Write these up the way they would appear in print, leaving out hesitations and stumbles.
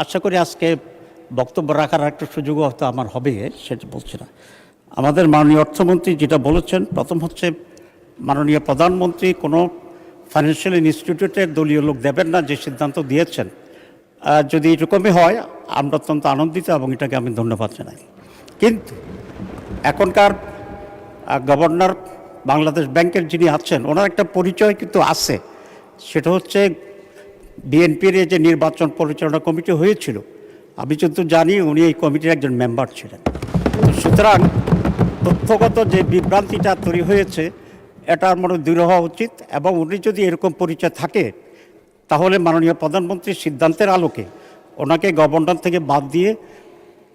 আশা করি আজকে বক্তব্য রাখার একটা সুযোগও হয়তো আমার হবে, সেটা বলছি না। আমাদের মাননীয় অর্থমন্ত্রী যেটা বলেছেন, প্রথম হচ্ছে মাননীয় প্রধানমন্ত্রী কোনো ফাইন্যান্সিয়াল ইনস্টিটিউটের দলীয় লোক দেবেন না, যে সিদ্ধান্ত দিয়েছেন। যদি এরকমই হয় আমরা অত্যন্ত আনন্দিত এবং এটাকে আমি ধন্যবাদ জানাই। কিন্তু এখনকার গভর্নর বাংলাদেশ ব্যাংকের যিনি আছেন, ওনার একটা পরিচয় কিন্তু আছে, সেটা হচ্ছে বিএনপির যে নির্বাচন পরিচালনা কমিটি হয়েছিল, আমি কিন্তু জানি উনি এই কমিটির একজন মেম্বার ছিলেন। সুতরাং তথ্যগত যে বিভ্রান্তিটা তৈরি হয়েছে এটার মনে দূর হওয়া উচিত, এবং উনি যদি এরকম পরিচয় থাকে তাহলে মাননীয় প্রধানমন্ত্রীর সিদ্ধান্তের আলোকে ওনাকে গভর্নর থেকে বাদ দিয়ে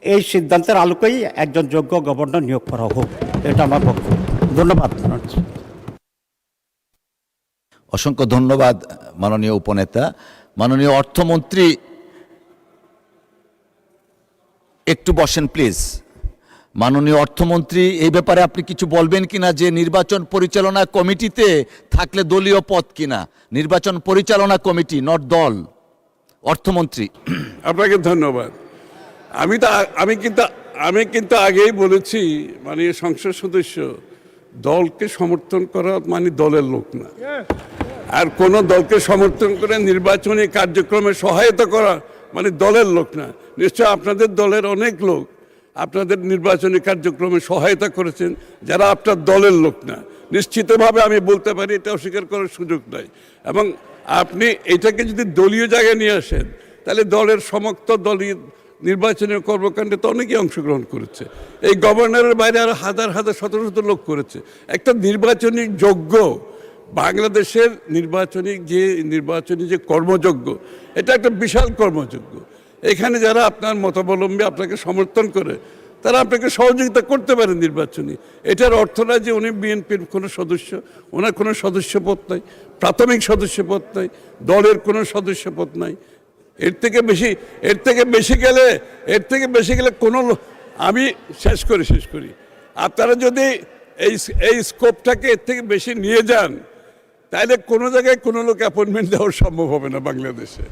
এই সিদ্ধান্তের আলোকেই একজন যোগ্য গভর্নর নিয়োগ করা হোক, এটা আমার বক্তব্য। ধন্যবাদ। অসংখ্য ধন্যবাদ মাননীয় উপনেতা। মাননীয় অর্থমন্ত্রী একটু বসেন প্লিজ। মাননীয় অর্থমন্ত্রী, এই ব্যাপারে আপনি কিছু বলবেন কিনা, যে নির্বাচন পরিচালনা কমিটিতে থাকলে দলীয় পদ কিনা? নির্বাচন পরিচালনা কমিটি, নট দল। অর্থমন্ত্রী। আপনাকে ধন্যবাদ। আমি কিন্তু আগেই বলেছি, মানে সংসদ সদস্য দলকে সমর্থন করা মানে দলের লোক না, আর কোন দলকে সমর্থন করে নির্বাচনী কার্যক্রমে সহায়তা করা মানে দলের লোক না। নিশ্চয় আপনাদের দলের অনেক লোক আপনাদের নির্বাচনী কার্যক্রমে সহায়তা করেছেন, যারা আপনার দলের লোক না। নিশ্চিতভাবে আমি বলতে পারি, এটা অস্বীকার করার সুযোগ নাই। এবং আপনি এটাকে যদি দলীয় জায়গায় নিয়ে আসেন, তাহলে দলের সমস্ত দলীয় নির্বাচনী কর্মকাণ্ডে তো অনেকেই অংশগ্রহণ করেছে। এই গভর্নরের বাইরে আরো হাজার হাজার শত শত লোক করেছে। একটা নির্বাচনী যোগ্য বাংলাদেশের নির্বাচনী যে কর্মযোগ্য, এটা একটা বিশাল কর্মযোগ্য। এখানে যারা আপনার মতাবলম্বী আপনাকে সমর্থন করে, তারা আপনাকে সহযোগিতা করতে পারে নির্বাচনী। এটার অর্থ না যে উনি বিএনপির কোনো সদস্য, ওনার কোনো সদস্যপদ নাই, প্রাথমিক সদস্যপদ নাই, দলের কোনো সদস্যপদ নাই। এর থেকে বেশি গেলে কোনো, আমি শেষ করি, আপনারা যদি এই স্কোপটাকে এর থেকে বেশি নিয়ে যান, তাহলে কোনো জায়গায় কোনো লোক অ্যাপয়েন্টমেন্ট দেওয়া সম্ভব হবে না বাংলাদেশে।